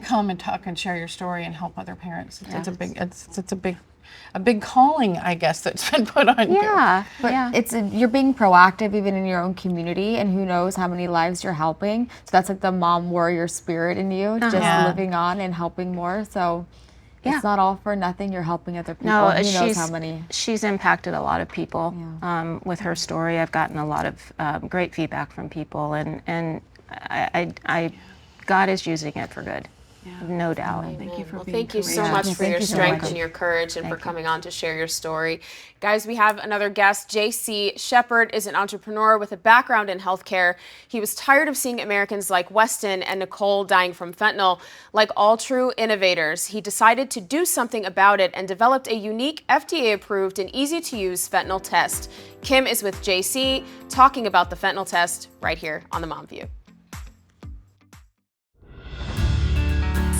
Speaker 2: come and talk and share your story and help other parents. It's a big calling, I guess, that's been put on you.
Speaker 3: Yeah, but you're being proactive even in your own community, and who knows how many lives you're helping. So that's like the mom warrior spirit in you, just living on and helping more. So it's not all for nothing. You're helping other people.
Speaker 16: No,
Speaker 3: who knows how many.
Speaker 16: She's impacted a lot of people with her story. I've gotten a lot of great feedback from people, and God is using it for good. No doubt.
Speaker 1: Thank you for being courageous. So much for your strength and your courage and for coming on to share your story. Guys, we have another guest. JC Sheppard is an entrepreneur with a background in healthcare. He was tired of seeing Americans like Weston and Nicole dying from fentanyl. Like all true innovators, he decided to do something about it and developed a unique FDA-approved and easy-to-use fentanyl test. Kim is with JC talking about the fentanyl test right here on The Mom View.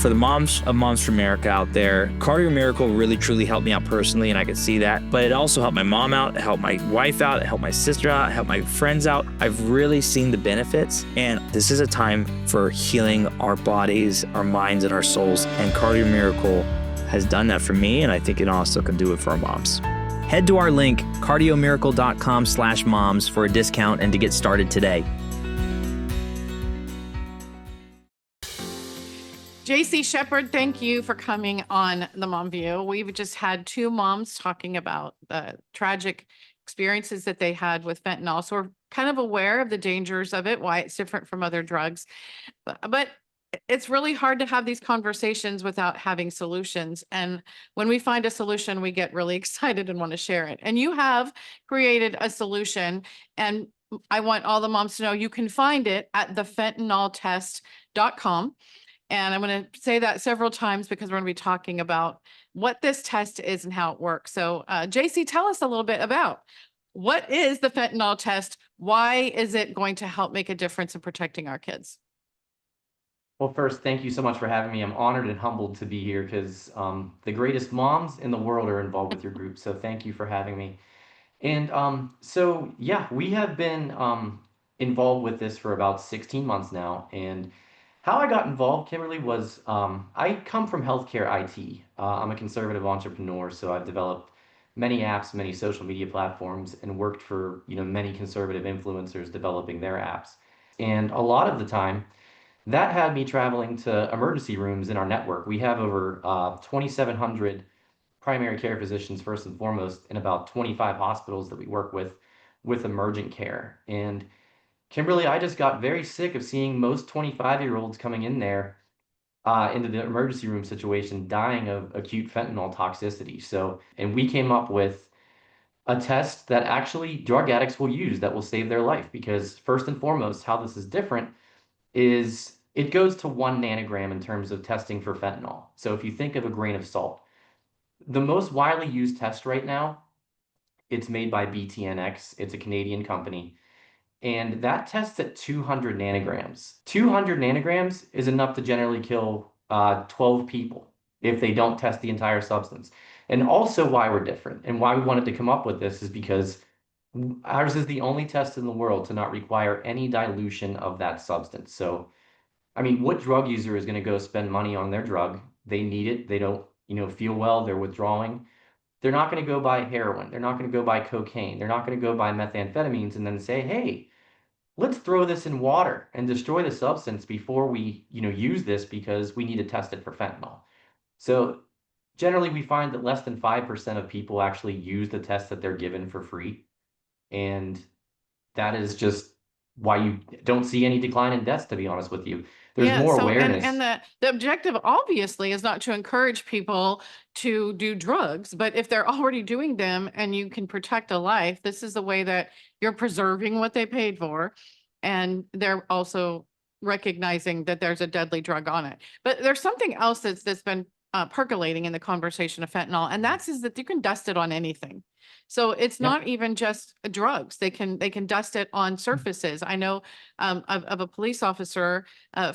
Speaker 17: For the moms of Moms for America out there, Cardio Miracle really truly helped me out personally, and I could see that. But it also helped my mom out, it helped my wife out, it helped my sister out, it helped my friends out. I've really seen the benefits, and this is a time for healing our bodies, our minds, and our souls. And Cardio Miracle has done that for me, and I think it also can do it for our moms.
Speaker 18: Head to our link, cardiomiracle.com/moms for a discount and to get started today.
Speaker 2: JC Sheppard, thank you for coming on The Mom View. We've just had two moms talking about the tragic experiences that they had with fentanyl. So we're kind of aware of the dangers of it, why it's different from other drugs. But it's really hard to have these conversations without having solutions. And when we find a solution, we get really excited and want to share it. And you have created a solution. And I want all the moms to know you can find it at thefentanyltest.com. And I'm going to say that several times because we're going to be talking about what this test is and how it works. So JC, tell us a little bit about what is the fentanyl test? Why is it going to help make a difference in protecting our kids?
Speaker 19: Well, first, thank you so much for having me. I'm honored and humbled to be here because the greatest moms in the world are involved with your group. So thank you for having me. And we have been involved with this for about 16 months now. And how I got involved, Kimberly, was I come from healthcare IT. I'm a conservative entrepreneur, so I've developed many apps, many social media platforms, and worked for many conservative influencers developing their apps. And a lot of the time, that had me traveling to emergency rooms in our network. We have over 2,700 primary care physicians, first and foremost, and about 25 hospitals that we work with emergent care. And Kimberly, I just got very sick of seeing most 25-year-olds coming in there into the emergency room situation dying of acute fentanyl toxicity. And we came up with a test that actually drug addicts will use that will save their life. Because first and foremost, how this is different is it goes to 1 nanogram in terms of testing for fentanyl. So if you think of a grain of salt, the most widely used test right now, it's made by BTNX. It's a Canadian company. And that tests at 200 nanograms. 200 nanograms is enough to generally kill 12 people if they don't test the entire substance. And also why we're different and why we wanted to come up with this is because ours is the only test in the world to not require any dilution of that substance. So, I mean, what drug user is going to go spend money on their drug? They need it. They don't, feel well. They're withdrawing. They're not going to go buy heroin. They're not going to go buy cocaine. They're not going to go buy methamphetamines and then say, hey, let's throw this in water and destroy the substance before we, use this because we need to test it for fentanyl. So generally, we find that less than 5% of people actually use the test that they're given for free. And that is just why you don't see any decline in deaths, to be honest with you. There's more awareness.
Speaker 2: And the objective obviously is not to encourage people to do drugs, but if they're already doing them and you can protect a life, this is the way that you're preserving what they paid for. And they're also recognizing that there's a deadly drug on it. But there's something else that's been percolating in the conversation of fentanyl, and that's is that you can dust it on anything. So it's not even just drugs. They can dust it on surfaces. I know of a police officer, a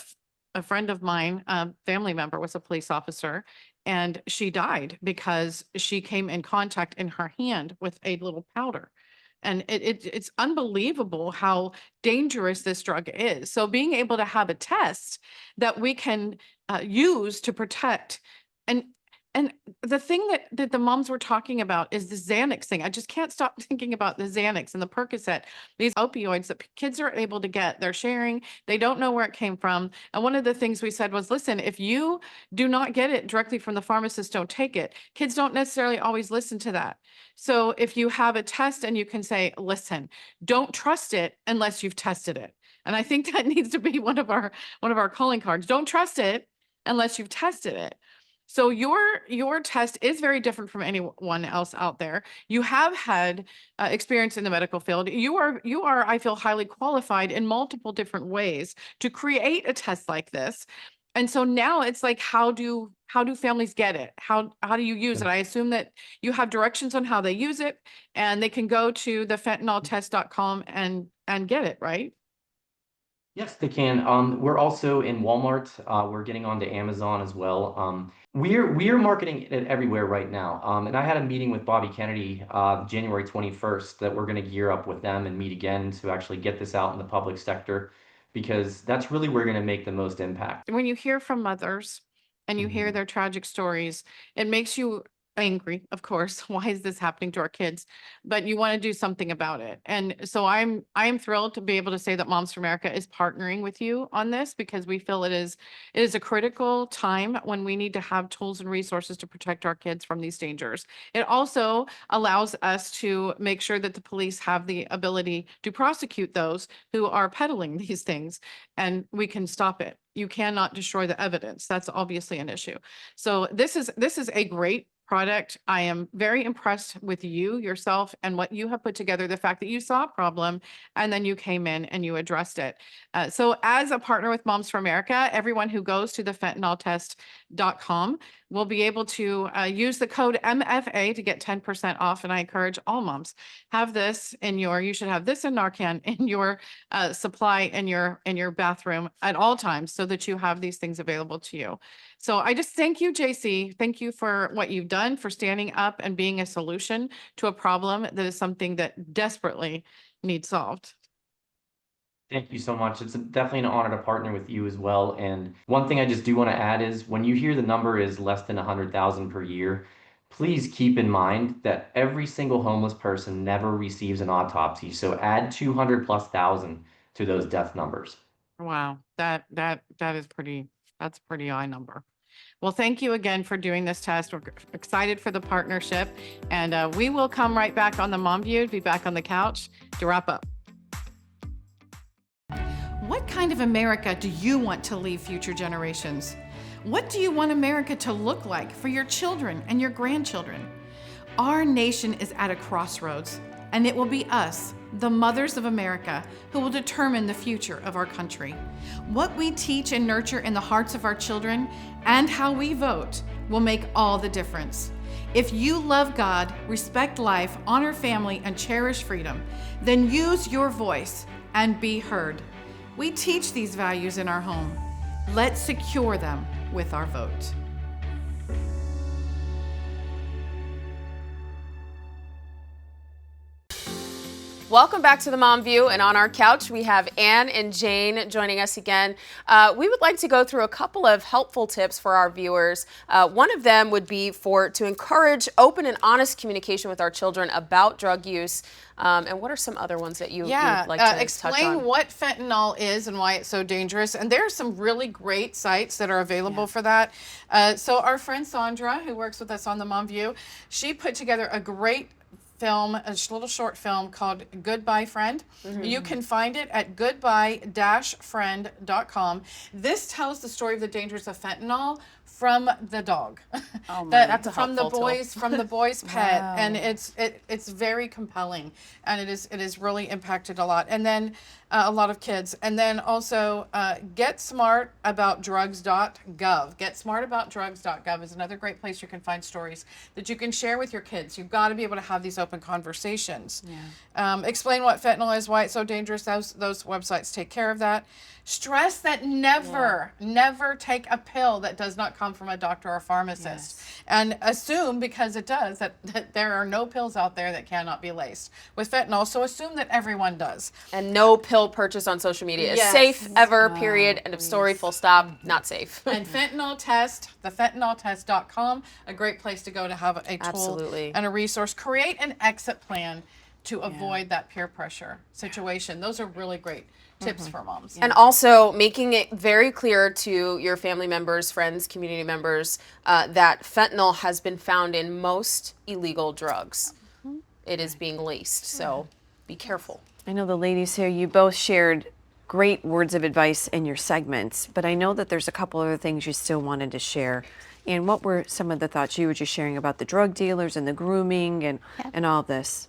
Speaker 2: friend of mine, family member was a police officer, and she died because she came in contact in her hand with a little powder. And it's unbelievable how dangerous this drug is. So being able to have a test that we can use to protect, and the thing that the moms were talking about is the Xanax thing. I just can't stop thinking about the Xanax and the Percocet, these opioids that kids are able to get. They're sharing. They don't know where it came from. And one of the things we said was, listen, if you do not get it directly from the pharmacist, don't take it. Kids don't necessarily always listen to that. So if you have a test and you can say, listen, don't trust it unless you've tested it. And I think that needs to be one of our calling cards. Don't trust it unless you've tested it. So your test is very different from anyone else out there. You have had experience in the medical field. You are, I feel, highly qualified in multiple different ways to create a test like this. And so now it's like, how do families get it? How do you use it? I assume that you have directions on how they use it, and they can go to the fentanyltest.com and get it, right?
Speaker 19: Yes, they can. We're also in Walmart. We're getting onto Amazon as well. We're marketing it everywhere right now. And I had a meeting with Bobby Kennedy January 21st that we're going to gear up with them and meet again to actually get this out in the public sector, because that's really where we're going to make the most impact.
Speaker 2: When you hear from mothers and you hear their tragic stories, it makes you angry, of course. Why is this happening to our kids? But you want to do something about it. And so I'm thrilled to be able to say that Moms for America is partnering with you on this, because we feel it is a critical time when we need to have tools and resources to protect our kids from these dangers. It also allows us to make sure that the police have the ability to prosecute those who are peddling these things, and we can stop it. You cannot destroy the evidence. That's obviously an issue. So this is a great product. I am very impressed with you yourself and what you have put together, the fact that you saw a problem and then you came in and you addressed it. So as a partner with Moms for America, everyone who goes to the fentanyltest.com will be able to use the code MFA to get 10% off. And I encourage all moms, have this you should have this in Narcan in your supply in your bathroom at all times, so that you have these things available to you. So I just thank you, JC. Thank you for what you've done, for standing up and being a solution to a problem that is something that desperately needs solved.
Speaker 19: Thank you so much. It's definitely an honor to partner with you as well. And one thing I just do want to add is, when you hear the number is less than 100,000 per year, please keep in mind that every single homeless person never receives an autopsy. So add 200,000+ to those death numbers.
Speaker 2: Wow, that's a pretty high number. Well, thank you again for doing this test. We're excited for the partnership, and we will come right back on the Mom View, be back on the couch to wrap up. What kind of America do you want to leave future generations? What do you want America to look like for your children and your grandchildren? Our nation is at a crossroads, and it will be us, the mothers of America, who will determine the future of our country. What we teach and nurture in the hearts of our children and how we vote will make all the difference. If you love God, respect life, honor family, and cherish freedom, then use your voice and be heard. We teach these values in our home. Let's secure them with our vote.
Speaker 1: Welcome back to the Mom View, and on our couch we have Ann and Jane joining us again. We would like to go through a couple of helpful tips for our viewers. One of them would be to encourage open and honest communication with our children about drug use. And what are some other ones that you would like to
Speaker 2: explain
Speaker 1: touch on?
Speaker 2: what fentanyl is and why it's so dangerous. And there are some really great sites that are available for that. So our friend Sandra, who works with us on the Mom View, she put together a great film, a little short film called Goodbye Friend. You can find it at goodbye-friend.com. This tells the story of the dangers of fentanyl from the dog.
Speaker 1: Oh man, that's a
Speaker 2: from the
Speaker 1: helpful
Speaker 2: boys from the boy's pet.
Speaker 1: Wow.
Speaker 2: And it's very compelling, and it has really impacted a lot, and then a lot of kids. And then also Get Smart About Drugs.gov. GetSmartAboutDrugs.gov is another great place you can find stories that you can share with your kids. You've got to be able to have these open conversations. Explain what fentanyl is, why it's so dangerous. Those websites take care of that. Stress that never take a pill that does not come from a doctor or pharmacist. And assume, because it does, that there are no pills out there that cannot be laced with fentanyl. So assume that everyone does.
Speaker 1: And no pill purchase on social media is
Speaker 2: Yes.
Speaker 1: safe ever, period, end of story, full stop, not safe.
Speaker 2: And fentanyl test, the fentanyltest.com, a great place to go to have a tool
Speaker 1: Absolutely.
Speaker 2: and a resource. Create an exit plan to avoid that peer pressure situation. Those are really great tips for moms.
Speaker 1: And also making it very clear to your family members, friends, community members, that fentanyl has been found in most illegal drugs. It is being laced, so be careful.
Speaker 4: I know the ladies here, you both shared great words of advice in your segments, but I know that there's a couple other things you still wanted to share. And what were some of the thoughts you were just sharing about the drug dealers and the grooming and all of this?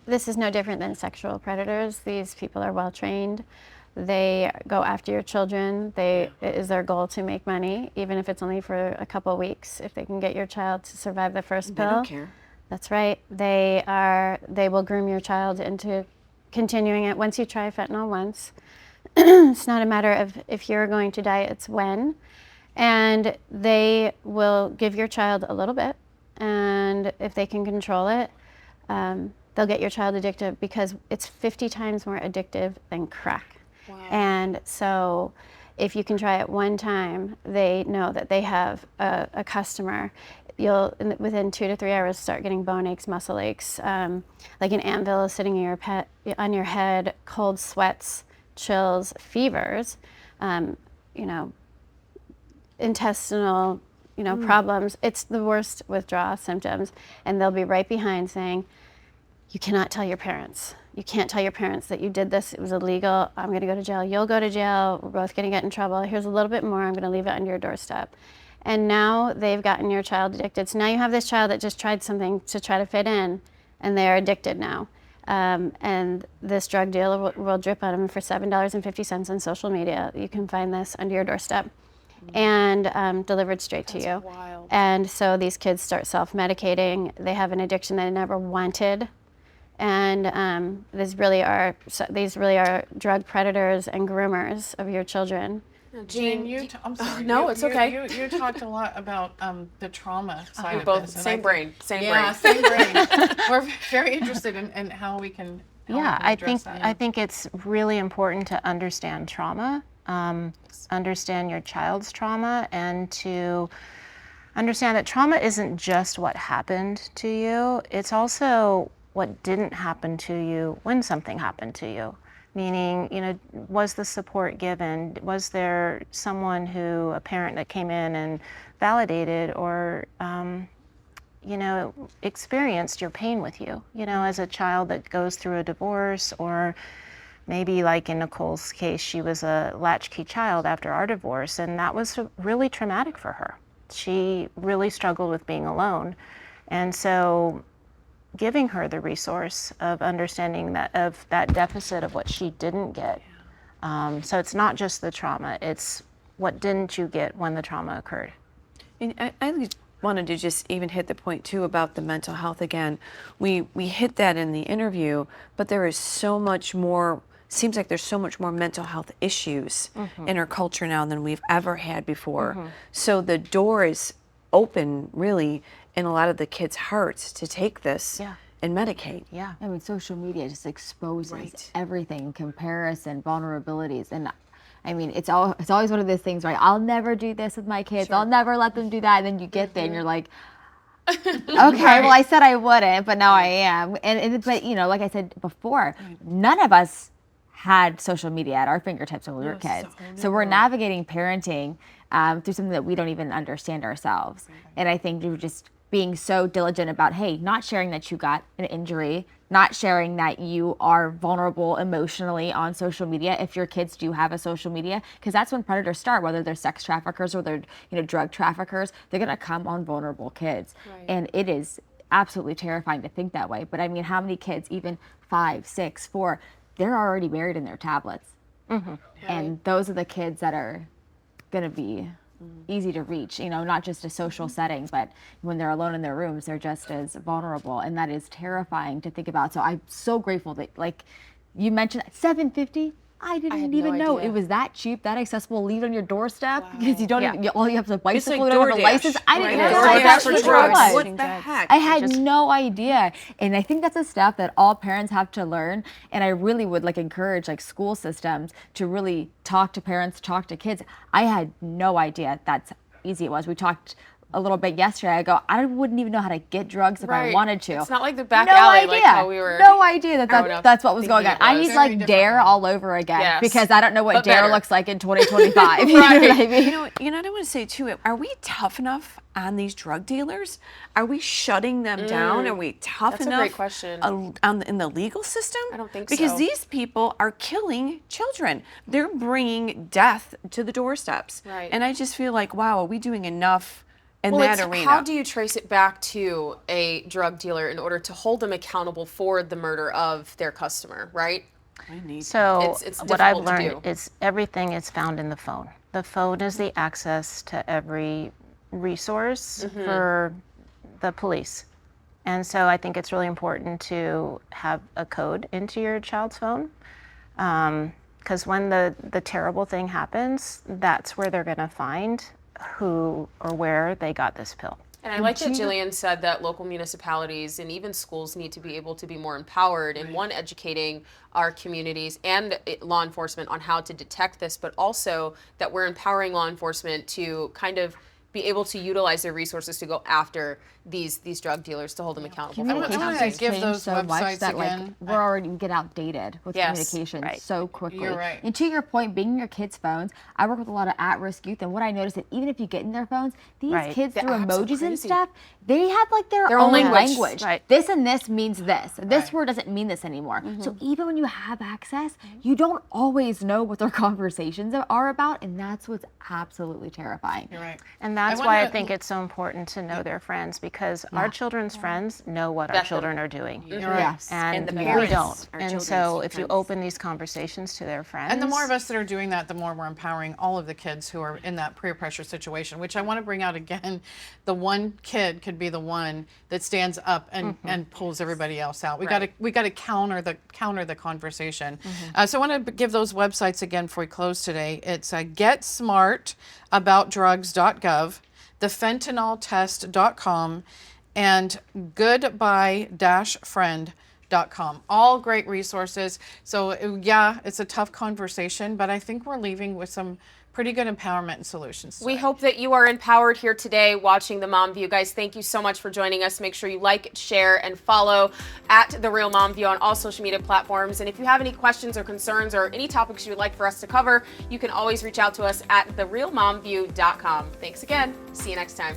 Speaker 6: This is no different than sexual predators. These people are well trained. They go after your children. It is their goal to make money, even if it's only for a couple of weeks. If they can get your child to survive the first pill,
Speaker 4: They don't care.
Speaker 6: That's right. They will groom your child into continuing it. Once you try fentanyl once, it's not a matter of if you're going to die, it's when. And they will give your child a little bit, and if they can control it, they'll get your child addicted, because it's 50 times more addictive than crack. Wow. And so if you can try it one time, they know that they have a customer. You'll, within 2 to 3 hours, start getting bone aches, muscle aches, like an anvil is sitting on your head, cold sweats, chills, fevers, intestinal, problems. It's the worst withdrawal symptoms, and they'll be right behind saying, you cannot tell your parents. You can't tell your parents that you did this. It was illegal. I'm going to go to jail. You'll go to jail. We're both going to get in trouble. Here's a little bit more. I'm going to leave it under your doorstep. And now they've gotten your child addicted. So now you have this child that just tried something to try to fit in, and they're addicted now. And this drug dealer will drip on them for $7.50 on social media. You can find this under your doorstep and delivered straight to you.
Speaker 2: Wild.
Speaker 6: And so these kids start self-medicating. They have an addiction they never wanted. And these really are drug predators and groomers of your children.
Speaker 2: Jane, I'm sorry.
Speaker 1: No, it's okay.
Speaker 2: You talked a lot about the trauma side
Speaker 1: We
Speaker 2: of
Speaker 1: both
Speaker 2: this. and
Speaker 1: same
Speaker 2: I
Speaker 1: brain, same
Speaker 2: yeah,
Speaker 1: brain.
Speaker 2: same brain. We're very interested in how we can help
Speaker 16: Yeah,
Speaker 2: and
Speaker 16: I
Speaker 2: address that.
Speaker 16: I think it's really important to understand trauma, understand your child's trauma, and to understand that trauma isn't just what happened to you. It's also what didn't happen to you when something happened to you. Meaning, was the support given? Was there someone a parent that came in and validated or, experienced your pain with you? As a child that goes through a divorce, or maybe like in Nicole's case, she was a latchkey child after our divorce, and that was really traumatic for her. She really struggled with being alone. And so giving her the resource of understanding that deficit of what she didn't get. So it's not just the trauma, it's what didn't you get when the trauma occurred.
Speaker 4: And I wanted to just even hit the point too about the mental health again. We hit that in the interview, but there is so much more, seems like there's so much more mental health issues in our culture now than we've ever had before. So the door is open really in a lot of the kids' hearts to take this and medicate.
Speaker 3: Yeah. I mean, social media just exposes everything, comparison, vulnerabilities. And I mean, it's always one of those things, right? I'll never do this with my kids. I'll never let them do that. And then you get there and you're like, okay, well, I said I wouldn't, but now I am. But you know, like I said before, none of us had social media at our fingertips when we were kids. So we're navigating parenting through something that we don't even understand ourselves. And I think you're just being so diligent about, hey, not sharing that you got an injury, not sharing that you are vulnerable emotionally on social media if your kids do have a social media, because that's when predators start, whether they're sex traffickers or they're drug traffickers, they're going to come on vulnerable kids. And it is absolutely terrifying to think that way. But I mean, how many kids, even 5, 6, 4, they're already buried in their tablets. And those are the kids that are going to be easy to reach, not just a social setting, but when they're alone in their rooms, they're just as vulnerable. And that is terrifying to think about. So I'm so grateful that, like you mentioned, $7.50. I didn't even know it was that cheap, that accessible. Leave it on your doorstep because you don't even, all you have is a bicycle, you don't have a license. I didn't know that for drugs. What the heck? I had no idea. And I think that's the stuff that all parents have to learn. And I really would encourage school systems to really talk to parents, talk to kids. I had no idea that's easy it was. We talked a little bit yesterday. I go, I wouldn't even know how to get drugs if I wanted to.
Speaker 1: It's not like the back alley, like how we were.
Speaker 3: No idea that's what was going on. I need DARE all over again because I don't know what DARE looks like in 2025. You know what I mean?
Speaker 4: You know what I want to say too? Are we tough enough on these drug dealers? Are we shutting them down? Are we tough enough?
Speaker 1: That's a great question.
Speaker 4: In the legal system?
Speaker 1: I don't think
Speaker 4: because
Speaker 1: so.
Speaker 4: These people are killing children. They're bringing death to the doorsteps.
Speaker 1: Right.
Speaker 4: And I just feel like, wow, are we doing enough? Arena.
Speaker 1: How do you trace it back to a drug dealer in order to hold them accountable for the murder of their customer, right?
Speaker 16: So
Speaker 1: it's
Speaker 16: what I've
Speaker 1: difficult to
Speaker 16: learned is everything is found in the phone. The phone is the access to every resource for the police. And so I think it's really important to have a code into your child's phone. Because when the terrible thing happens, that's where they're going to find who or where they got this pill.
Speaker 1: And I like that Jillian said that local municipalities and even schools need to be able to be more empowered in educating our communities and law enforcement on how to detect this, but also that we're empowering law enforcement to kind of be able to utilize their resources to go after these drug dealers to hold them accountable.
Speaker 3: Communications has
Speaker 2: give
Speaker 3: changed
Speaker 2: those
Speaker 3: so much
Speaker 2: websites
Speaker 3: that
Speaker 2: again.
Speaker 3: we're already get outdated with communications so quickly.
Speaker 2: You're right.
Speaker 3: And to your point, being in your kids' phones, I work with a lot of at-risk youth, and what I noticed that even if you get in their phones, these kids through emojis and stuff, they have their own language. This and this means this. This word doesn't mean this anymore. So even when you have access, you don't always know what their conversations are about, and that's what's absolutely terrifying.
Speaker 2: You're right.
Speaker 16: And that's why I think it's so important to know their friends, because our children's friends know what our children are doing.
Speaker 3: Yes.
Speaker 16: And
Speaker 4: the
Speaker 16: we
Speaker 4: parents
Speaker 16: don't.
Speaker 4: are
Speaker 16: And so
Speaker 4: children's
Speaker 16: if you
Speaker 4: friends.
Speaker 16: open these conversations to their friends.
Speaker 2: And the more of us that are doing that, the more we're empowering all of the kids who are in that peer pressure situation, which I want to bring out again. The one kid could be the one that stands up and pulls everybody else out. We got to counter the conversation. So I want to give those websites again before we close today. It's getsmartaboutdrugs.gov, thefentanyltest.com, and goodbye-friend.com. All great resources. So yeah, it's a tough conversation, but I think we're leaving with some pretty good empowerment and solutions.
Speaker 1: We hope that you are empowered here today watching the Mom View. Guys, thank you so much for joining us. Make sure you like, share, and follow at The Real Mom View on all social media platforms. And if you have any questions or concerns or any topics you would like for us to cover, you can always reach out to us at therealmomview.com. Thanks again. See you next time.